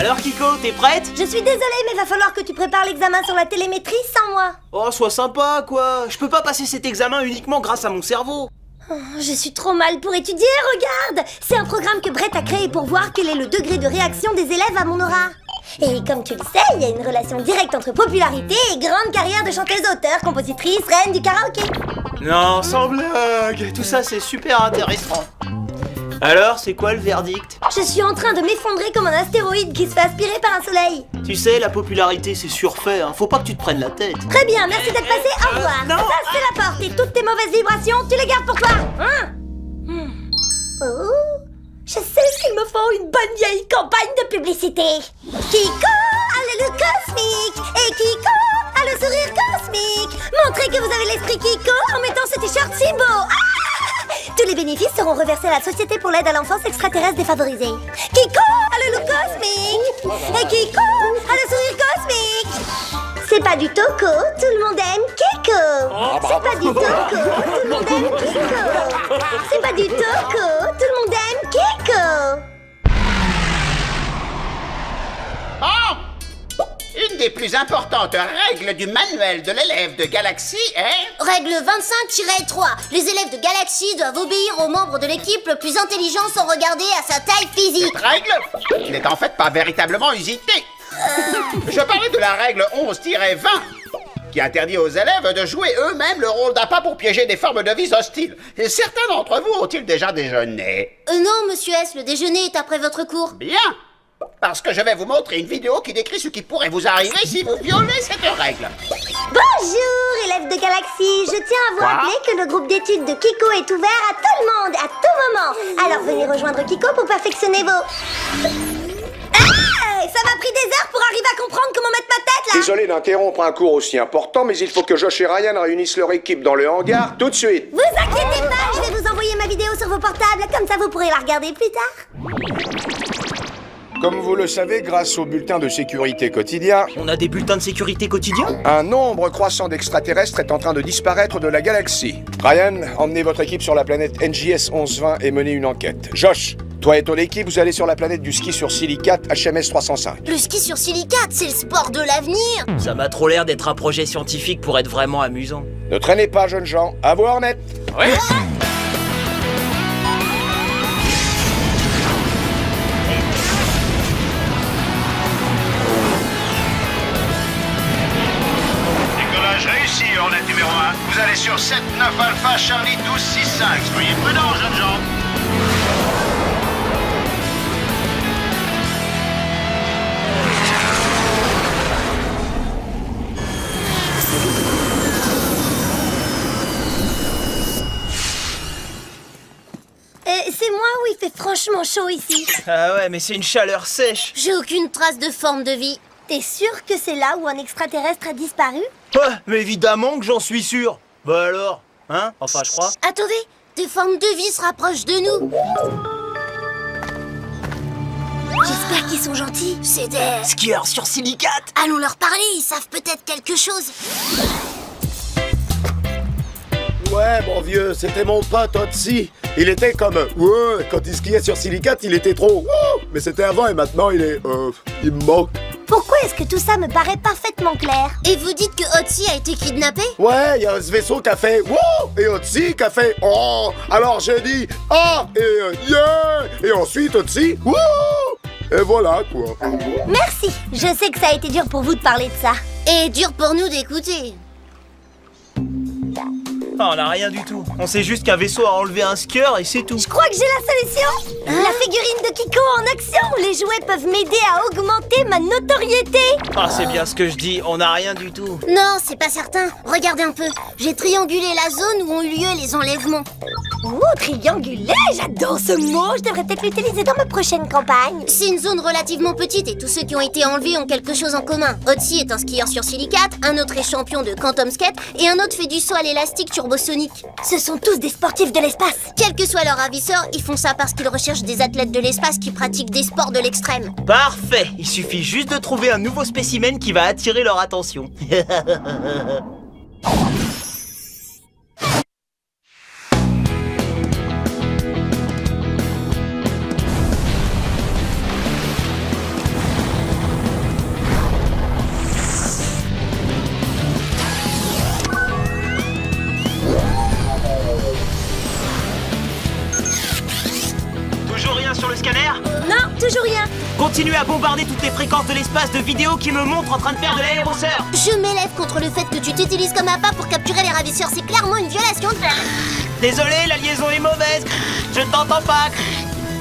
Alors Kiko, t'es prête? Je suis désolée, mais va falloir que tu prépares l'examen sur la télémétrie sans moi. Oh, sois sympa, quoi. Je peux pas passer cet examen uniquement grâce à mon cerveau. Oh, je suis trop mal pour étudier, regarde! C'est un programme que Brett a créé pour voir quel est le degré de réaction des élèves à mon aura. Et comme tu le sais, il y a une relation directe entre popularité et grande carrière de chanteuse-auteur, compositrice, reine du karaoké. Non, sans blague. Tout ça, c'est super intéressant. Alors, c'est quoi le verdict? Je suis en train de m'effondrer comme un astéroïde qui se fait aspirer par un soleil. Tu sais, la popularité, c'est surfait, hein. Faut pas que tu te prennes la tête. Très bien, merci d'être passé, au revoir. non. Ça, c'est la porte et toutes tes mauvaises vibrations, tu les gardes pour toi. Hein? Oh, je sais ce qu'il me faut, une bonne vieille campagne de publicité. Kiko a le look cosmique et Kiko a le sourire cosmique. Montrez que vous avez l'esprit Kiko en mettant ce t-shirt si beau. Ah! Tous les bénéfices seront reversés à la Société pour l'aide à l'enfance extraterrestre défavorisée. Kiko a le look cosmique et Kiko a le sourire cosmique. C'est pas du toco, tout le monde aime Kiko. C'est pas du toco, tout le monde aime Kiko. C'est pas du toco, tout le monde aime Kiko. Oh! Une des plus importantes règles du manuel de l'élève de Galaxy est... Règle 25-3. Les élèves de Galaxy doivent obéir aux membres de l'équipe le plus intelligent sans regarder à sa taille physique. Cette règle n'est en fait pas véritablement usitée. Je parlais de la règle 11-20, qui interdit aux élèves de jouer eux-mêmes le rôle d'appât pour piéger des formes de vie hostiles. Et certains d'entre vous ont-ils déjà déjeuné? Non, monsieur S, le déjeuner est après votre cours. Bien, parce que je vais vous montrer une vidéo qui décrit ce qui pourrait vous arriver si vous violez cette règle. Bonjour, élèves de Galaxy. Je tiens à vous Quoi? rappeler que le groupe d'études de Kiko est ouvert à tout le monde, à tout moment. Alors venez rejoindre Kiko pour perfectionner vos... Hey, ça m'a pris des heures pour arriver à comprendre comment mettre ma tête, là. Désolé d'interrompre un cours aussi important, mais il faut que Josh et Ryan réunissent leur équipe dans le hangar tout de suite. Vous inquiétez pas, je vais vous envoyer ma vidéo sur vos portables, comme ça vous pourrez la regarder plus tard. Comme vous le savez, grâce au bulletin de sécurité quotidien, On a des bulletins de sécurité quotidiens? un nombre croissant d'extraterrestres est en train de disparaître de la galaxie. Ryan, emmenez votre équipe sur la planète NJS 1120 et menez une enquête. Josh, toi et ton équipe, vous allez sur la planète du ski sur silicate HMS 305. Le ski sur silicate, c'est le sport de l'avenir. Ça m'a trop l'air d'être un projet scientifique pour être vraiment amusant. Ne traînez pas, jeunes gens. À vous, Hornet. Ouais. Décollage réussi, Hornet numéro 1. Vous allez sur 7-9 Alpha Charlie 12-6-5. Soyez prudents, jeunes gens. C'est moi où il fait franchement chaud ici. Ah ouais, mais c'est une chaleur sèche. J'ai aucune trace de forme de vie. T'es sûr que c'est là où un extraterrestre a disparu? Ouais, mais évidemment que j'en suis sûr. Bah alors, hein? Enfin, je crois. Attendez, des formes de vie se rapprochent de nous. J'espère qu'ils sont gentils. C'est des... Skieur sur silicate. Allons leur parler, ils savent peut-être quelque chose. Ouais, mon vieux, c'était mon pote Otzi. Il était comme... Ouais, quand il skiait sur silicate, il était trop... Wouh, mais c'était avant et maintenant, il est... il me manque. Pourquoi est-ce que tout ça me paraît parfaitement clair? Et vous dites que Otzi a été kidnappé? Ouais, il y a ce vaisseau qui a fait... Wouh, et Otzi qui a fait... Oh, alors j'ai dit... Ah, et yeah. Et ensuite, Otzi... Wouh. Et voilà, quoi. Merci, je sais que ça a été dur pour vous de parler de ça. Et dur pour nous d'écouter. Ah, on a rien du tout. On sait juste qu'un vaisseau a enlevé un skieur et c'est tout. Je crois que j'ai la solution. La figurine de Kiko en action. Les jouets peuvent m'aider à augmenter ma notoriété. Ah, c'est bien ce que je dis, on a rien du tout. Non, c'est pas certain. Regardez un peu. J'ai triangulé la zone où ont eu lieu les enlèvements. Ouh, triangulé, j'adore ce mot. Je devrais peut-être l'utiliser dans ma prochaine campagne. C'est une zone relativement petite et tous ceux qui ont été enlevés ont quelque chose en commun. Otzi est un skieur sur silicate, un autre est champion de quantum skate et un autre fait du saut à l'élastique turbosonique. Ce sont tous des sportifs de l'espace. Quel que soit leur ravisseur, ils font ça parce qu'ils recherchent des athlètes de l'espace qui pratiquent des sports de l'extrême. Parfait. Il suffit juste de trouver un nouveau spécimen qui va attirer leur attention. toujours rien. Continuez à bombarder toutes les fréquences de l'espace de vidéos qui me montrent en train de faire de l'aéroseur. Je m'élève contre le fait que tu t'utilises comme appât pour capturer les ravisseurs. C'est clairement une violation de... Désolé, la liaison est mauvaise. Je ne t'entends pas.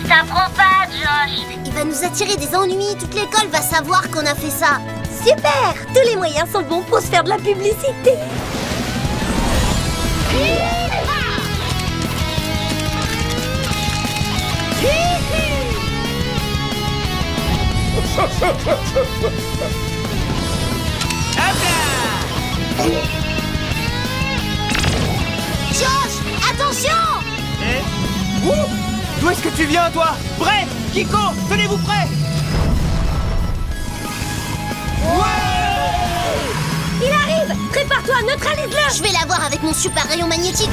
Ça prend pas, Josh. Il va nous attirer des ennuis. Toute l'école va savoir qu'on a fait ça. Super. Tous les moyens sont bons pour se faire de la publicité. Josh, attention! Ouh, d'où est-ce que tu viens, toi? Bref, Kiko, tenez-vous prêts. Il arrive. Prépare-toi, neutralise-le. Je vais l'avoir avec mon super rayon magnétique.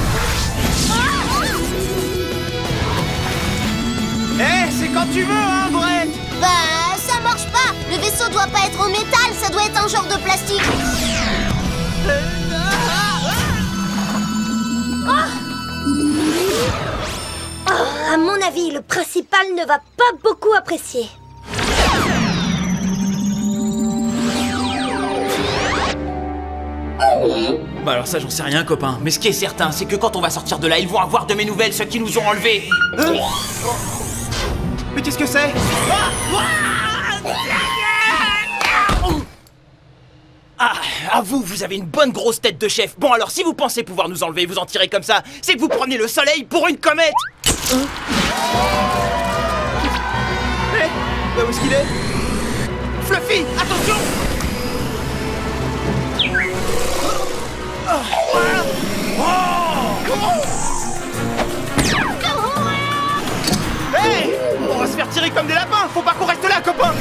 C'est quand tu veux, hein, Brett. Bah, ça marche pas. Le vaisseau doit pas être en métal, ça doit être un genre de plastique. À mon avis, le principal ne va pas beaucoup apprécier. Bah alors ça, j'en sais rien, copain. Mais ce qui est certain, c'est que quand on va sortir de là, ils vont avoir de mes nouvelles, ceux qui nous ont enlevés. Mais qu'est-ce que c'est? Ah, à vous, vous avez une bonne grosse tête de chef. Bon alors, si vous pensez pouvoir nous enlever et vous en tirer comme ça, c'est que vous prenez le soleil pour une comète. Où est-ce qu'il est? Fluffy, attention! Hey! On va se faire tirer comme des lapins! Faut pas qu'on reste là, copain!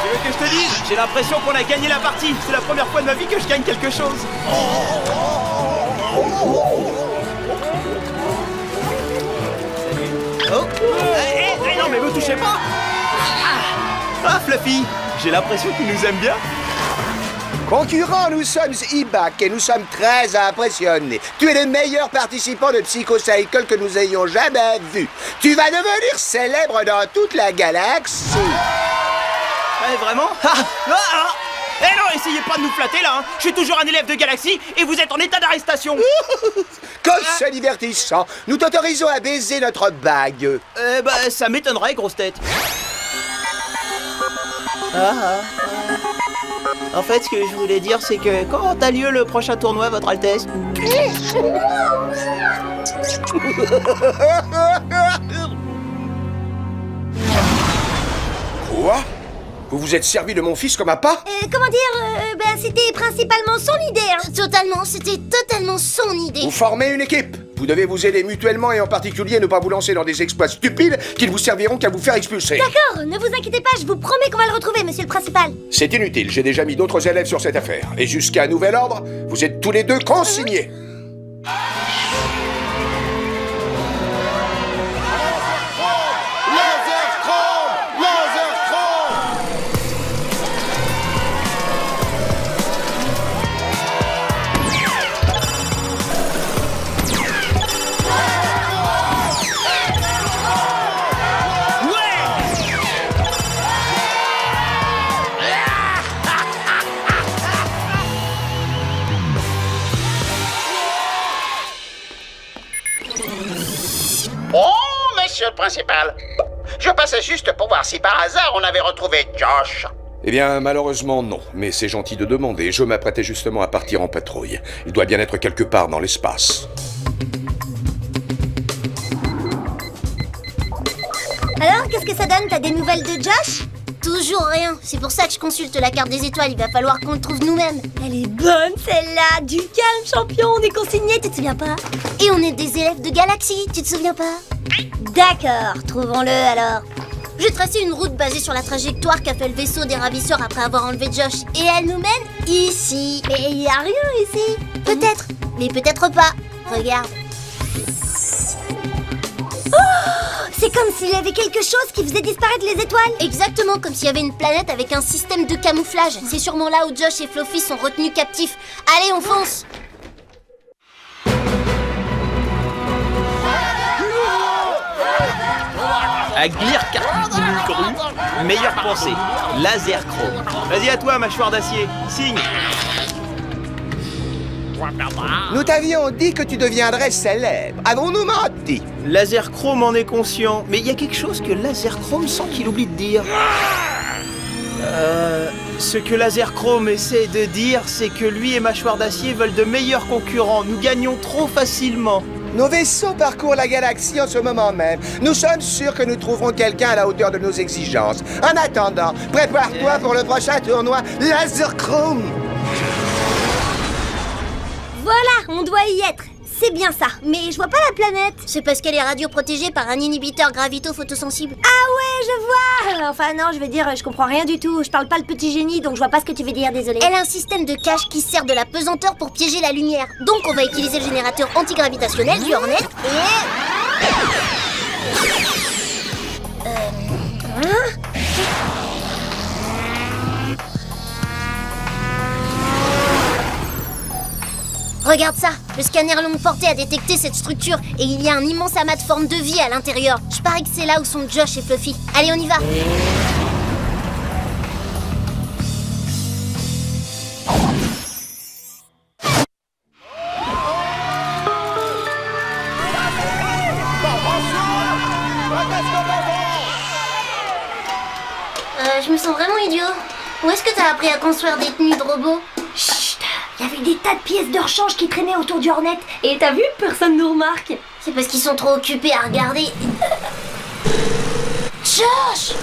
Tu veux que je te dise? J'ai l'impression qu'on a gagné la partie. C'est la première fois de ma vie que je gagne quelque chose. Oh! Non, mais me touchez pas! Ah, Fluffy! J'ai l'impression qu'il nous aime bien. Concurrents, nous sommes IBAC et nous sommes très impressionnés. Tu es le meilleur participant de Psycho Cycle que nous ayons jamais vu. Tu vas devenir célèbre dans toute la galaxie. Vraiment? Non, essayez pas de nous flatter là, hein. Je suis toujours un élève de Galaxy et vous êtes en état d'arrestation. Que c'est divertissant. Nous t'autorisons à baiser notre bague. Ça m'étonnerait, grosse tête. En fait, ce que je voulais dire, c'est que quand a lieu le prochain tournoi, Votre Altesse? Quoi? Vous vous êtes servi de mon fils comme appât? Comment dire, c'était principalement son idée, hein. Totalement, c'était totalement son idée. Vous formez une équipe. Vous devez vous aider mutuellement et en particulier ne pas vous lancer dans des exploits stupides qui ne vous serviront qu'à vous faire expulser. D'accord, ne vous inquiétez pas, je vous promets qu'on va le retrouver, monsieur le principal. C'est inutile, j'ai déjà mis d'autres élèves sur cette affaire. Et jusqu'à nouvel ordre, vous êtes tous les deux consignés. Oh, monsieur le principal. Je passais juste pour voir si par hasard on avait retrouvé Josh. Eh bien, malheureusement, non. Mais c'est gentil de demander. Je m'apprêtais justement à partir en patrouille. Il doit bien être quelque part dans l'espace. Alors, qu'est-ce que ça donne? T'as des nouvelles de Josh? Toujours rien. C'est pour ça que je consulte la carte des étoiles. Il va falloir qu'on le trouve nous-mêmes. Elle est bonne, celle-là. Du calme, champion, on est consignés, tu te souviens pas? Et on est des élèves de Galaxy, tu te souviens pas? D'accord, trouvons-le alors. J'ai tracé une route basée sur la trajectoire qu'a fait le vaisseau des ravisseurs après avoir enlevé Josh. Et elle nous mène ici. Mais il y a rien ici. Peut-être, mais peut-être pas. Regarde. C'est comme s'il y avait quelque chose qui faisait disparaître les étoiles. Exactement comme s'il y avait une planète avec un système de camouflage. C'est sûrement là où Josh et Fluffy sont retenus captifs. Allez, on fonce! Aglir Carpiculu, meilleure pensée. Laser Chrome. Vas-y à toi, mâchoire d'acier. Signe. Nous t'avions dit que tu deviendrais célèbre. Avons-nous menti? Laser Chrome en est conscient, mais il y a quelque chose que Laser Chrome sent qu'il oublie de dire. Ce que Laser Chrome essaie de dire, c'est que lui et Mâchoire d'Acier veulent de meilleurs concurrents. Nous gagnons trop facilement. Nos vaisseaux parcourent la galaxie en ce moment même. Nous sommes sûrs que nous trouverons quelqu'un à la hauteur de nos exigences. En attendant, prépare-toi pour le prochain tournoi Laser Chrome. Voilà, on doit y être. C'est bien ça, mais je vois pas la planète. C'est parce qu'elle est radioprotégée par un inhibiteur gravito-photosensible. Ah ouais, je vois. Enfin non, je veux dire, je comprends rien du tout. Je parle pas le petit génie, donc je vois pas ce que tu veux dire, désolé. Elle a un système de cache qui sert de la pesanteur pour piéger la lumière. Donc on va utiliser le générateur antigravitationnel du Hornet et... Regarde ça, le scanner longue portée a détecté cette structure et il y a un immense amas de formes de vie à l'intérieur. Je parie que c'est là où sont Josh et Fluffy. Allez, on y va. Je me sens vraiment idiot. Où est-ce que t'as appris à construire des tenues de robots? Chut, il y avait des tas de pièces de rechange qui traînaient autour du Hornet. Et t'as vu, personne nous remarque. C'est parce qu'ils sont trop occupés à regarder. Josh!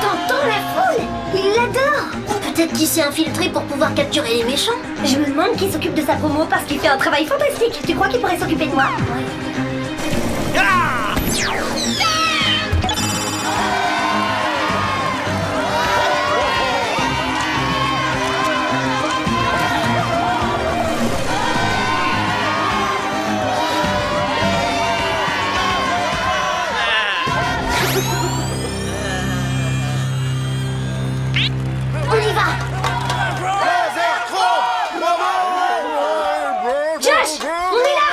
T'entends la foule? Il l'adore. Peut-être qu'il s'est infiltré pour pouvoir capturer les méchants. Je me demande qui s'occupe de sa promo parce qu'il fait un travail fantastique. Tu crois qu'il pourrait s'occuper de moi? On y va! Josh, on est là.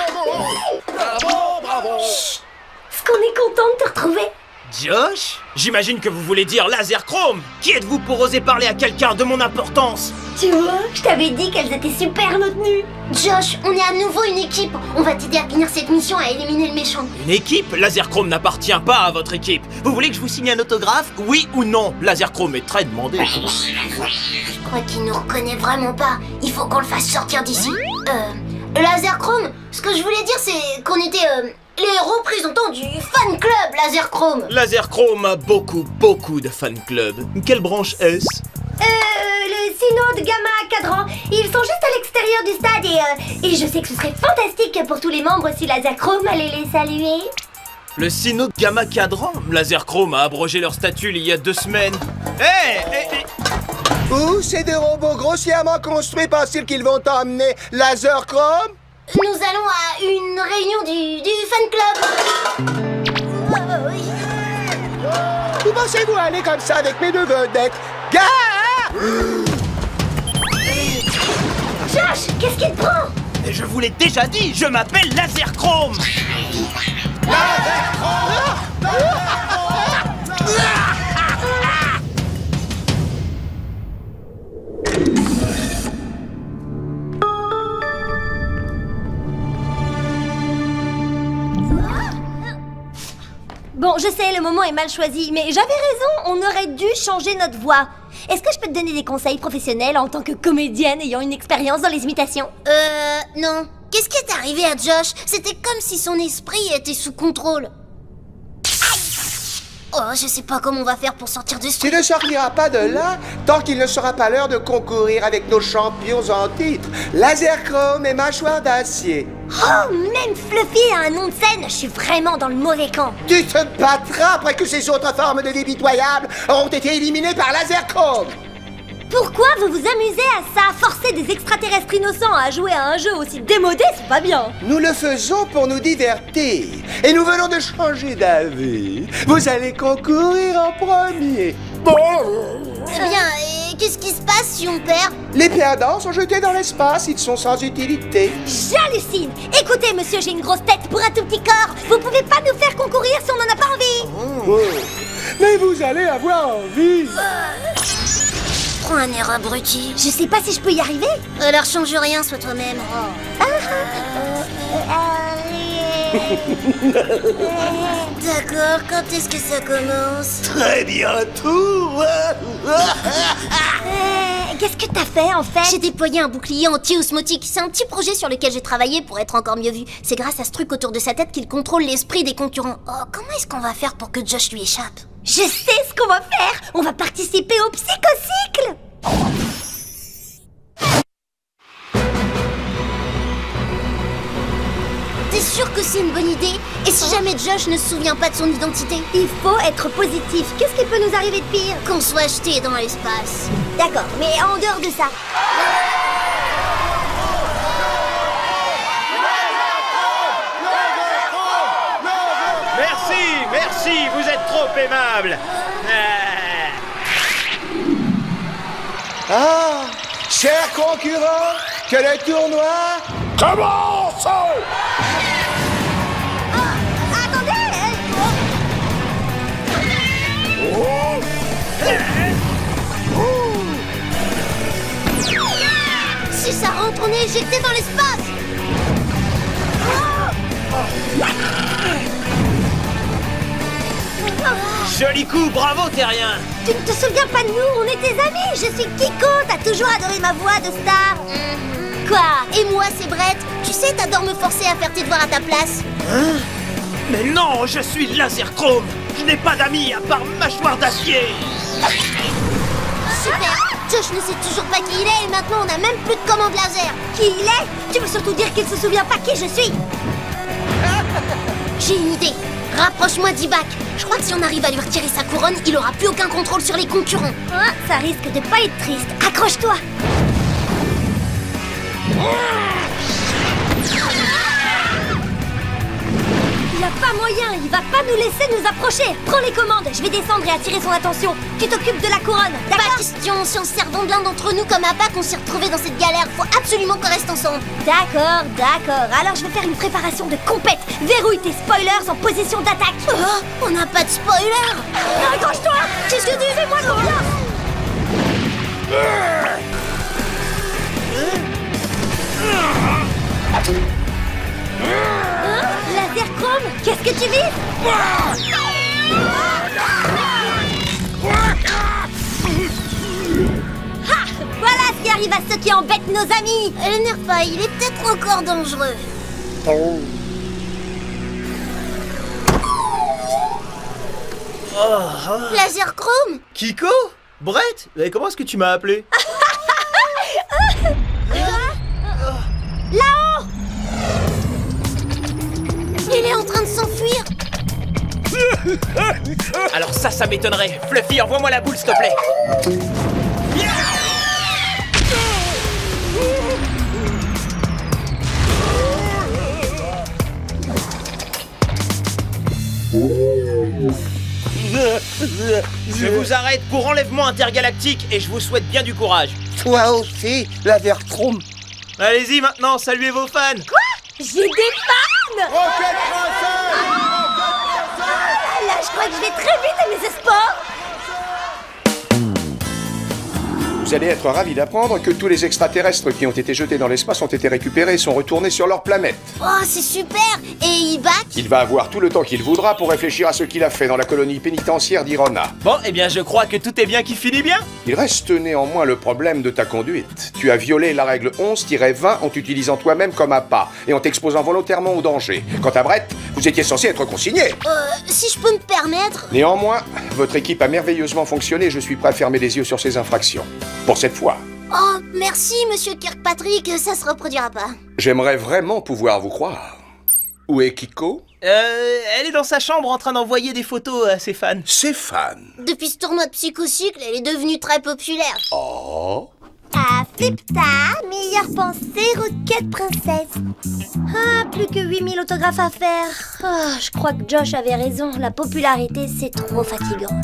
Est-ce qu'on est content de te retrouver? Josh? J'imagine que vous voulez dire Laser Chrome. Qui êtes-vous pour oser parler à quelqu'un de mon importance? Tu vois, je t'avais dit qu'elles étaient super nos tenues. Josh, on est à nouveau une équipe. On va t'aider à finir cette mission à éliminer le méchant. Une équipe? Laser Chrome n'appartient pas à votre équipe. Vous voulez que je vous signe un autographe? Oui ou non? Laser Chrome est très demandé. Je crois qu'il nous reconnaît vraiment pas. Il faut qu'on le fasse sortir d'ici. Laser Chrome, ce que je voulais dire, c'est qu'on était les représentants du fan club Laser Chrome. Laser Chrome a beaucoup de fan clubs. Quelle branche est-ce? Le synode Gamma Cadran. Ils sont juste à l'extérieur du stade et je sais que ce serait fantastique pour tous les membres si Laser Chrome allait les saluer. Le synode Gamma Cadran? Laser Chrome a abrogé leur statut il y a 2 semaines. Hé! Où ces deux robots grossièrement construits pensent-ils qu'ils vont emmener Laser Chrome? Nous allons à une réunion du fan club. Où pensez-vous aller comme ça avec mes deux vedettes? Gare! Josh, qu'est-ce qu'il te prend? Et je vous l'ai déjà dit, je m'appelle Laser Chrome. Bon, je sais, le moment est mal choisi, mais j'avais raison, on aurait dû changer notre voix. Est-ce que je peux te donner des conseils professionnels en tant que comédienne ayant une expérience dans les imitations? Non. Qu'est-ce qui est arrivé à Josh? C'était comme si son esprit était sous contrôle. Oh, je sais pas comment on va faire pour sortir de ce Tu truc. ne sortiras pas de là tant qu'il ne sera pas l'heure de concourir avec nos champions en titre, Laser Chrome et Mâchoire d'Acier. Oh, même Fluffy a un nom de scène, je suis vraiment dans le mauvais camp. Tu te battras après que ces autres formes de vie pitoyables auront été éliminées par Laser Chrome. Pourquoi vous vous amusez à ça? Forcer des extraterrestres innocents à jouer à un jeu aussi démodé, c'est pas bien. Nous le faisons pour nous divertir. Et nous venons de changer d'avis. Vous allez concourir en premier. Eh bien, et qu'est-ce qui se passe si on perd? Les perdants sont jetés dans l'espace, ils sont sans utilité. J'hallucine. Écoutez, monsieur, j'ai une grosse tête pour un tout petit corps. Vous pouvez pas nous faire concourir si on en a pas envie. Oh. Mais vous allez avoir envie. Prends un air abruti. Je sais pas si je peux y arriver. Alors change rien, sois toi-même. D'accord, quand est-ce que ça commence? Très bientôt. Qu'est-ce que t'as fait en fait? J'ai déployé un bouclier anti-osmotique. C'est un petit projet sur lequel j'ai travaillé pour être encore mieux vu. C'est grâce à ce truc autour de sa tête qu'il contrôle l'esprit des concurrents. Oh, comment est-ce qu'on va faire pour que Josh lui échappe? Je sais ce qu'on va faire. On va participer au psychocycle. T'es sûr que c'est une bonne idée? Et si jamais Josh ne se souvient pas de son identité? Il faut être positif. Qu'est-ce qui peut nous arriver de pire? Qu'on soit jeté dans l'espace. D'accord, mais en dehors de ça. Merci, vous êtes trop aimable. Ah, chers concurrents, que le tournoi Commence! Attendez. Si ça rentre, on est éjecté dans l'espace. Joli coup, bravo Terrien. Tu ne te souviens pas de nous? On est tes amis. Je suis Kiko. T'as toujours adoré ma voix de star. Quoi? Et moi, c'est Brett. Tu sais, t'adores me forcer à faire tes devoirs à ta place. Hein? Mais non, je suis Laser Chrome. Je n'ai pas d'amis à part mâchoire d'acier. Super. Josh ne sait toujours pas qui il est et maintenant on a même plus de commande laser. Qui il est? Tu veux surtout dire qu'il se souvient pas qui je suis? J'ai une idée. Rapproche-moi d'Ibac. Je crois que si on arrive à lui retirer sa couronne, il aura plus aucun contrôle sur les concurrents. Ah, ça risque de pas être triste. Accroche-toi. Il a pas moyen, il va pas nous laisser nous approcher. Prends les commandes, je vais descendre et attirer son attention. Tu t'occupes de la couronne, Pas d'accord? question, si on se servant de l'un d'entre nous comme Abac, on s'est retrouvés dans cette galère. Faut absolument qu'on reste ensemble. D'accord. Alors je vais faire une préparation de compète. Verrouille tes spoilers en position d'attaque. Oh, on n'a pas de spoiler. Accroche-toi. Qu'est-ce que tu fais? Moi confiance. Laser Chrome, qu'est-ce que tu vises? Ha! Voilà ce qui arrive à ceux qui embêtent nos amis. L'énerve pas, il est peut-être encore dangereux. Laser Chrome? Kiko? Brett? Mais comment est-ce que tu m'as appelé? Là-haut! Il est en train de s'enfuir. Alors ça m'étonnerait. Fluffy, envoie-moi la boule, s'il te plaît. Je vous arrête pour enlèvement intergalactique et je vous souhaite bien du courage. Toi aussi, Laser Chrome. Allez-y maintenant, saluez vos fans. J'ai des fans! Rocket français! Là, je crois que je vais très vite à mes espoirs. Vous allez être ravis d'apprendre que tous les extraterrestres qui ont été jetés dans l'espace ont été récupérés et sont retournés sur leur planète. Oh, c'est super. Et Ibac? Il va avoir tout le temps qu'il voudra pour réfléchir à ce qu'il a fait dans la colonie pénitentiaire d'Irona. Bon, eh bien je crois que tout est bien qui finit bien. Il reste néanmoins le problème de ta conduite. Tu as violé la règle 11-20 en t'utilisant toi-même comme appât et en t'exposant volontairement au danger. Quant à Brett, vous étiez censé être consigné. Si je peux me permettre. Néanmoins, votre équipe a merveilleusement fonctionné et je suis prêt à fermer les yeux sur ces infractions. Pour cette fois. Oh, merci, monsieur Kirkpatrick, ça se reproduira pas. J'aimerais vraiment pouvoir vous croire. Où est Kiko? Elle est dans sa chambre en train d'envoyer des photos à ses fans. Ses fans. Depuis ce tournoi de psychocycle, elle est devenue très populaire. Oh. Ah, Flipta, meilleure pensée, requête princesse. Ah, plus que 8000 autographes à faire. Ah, je crois que Josh avait raison, la popularité c'est trop fatigant.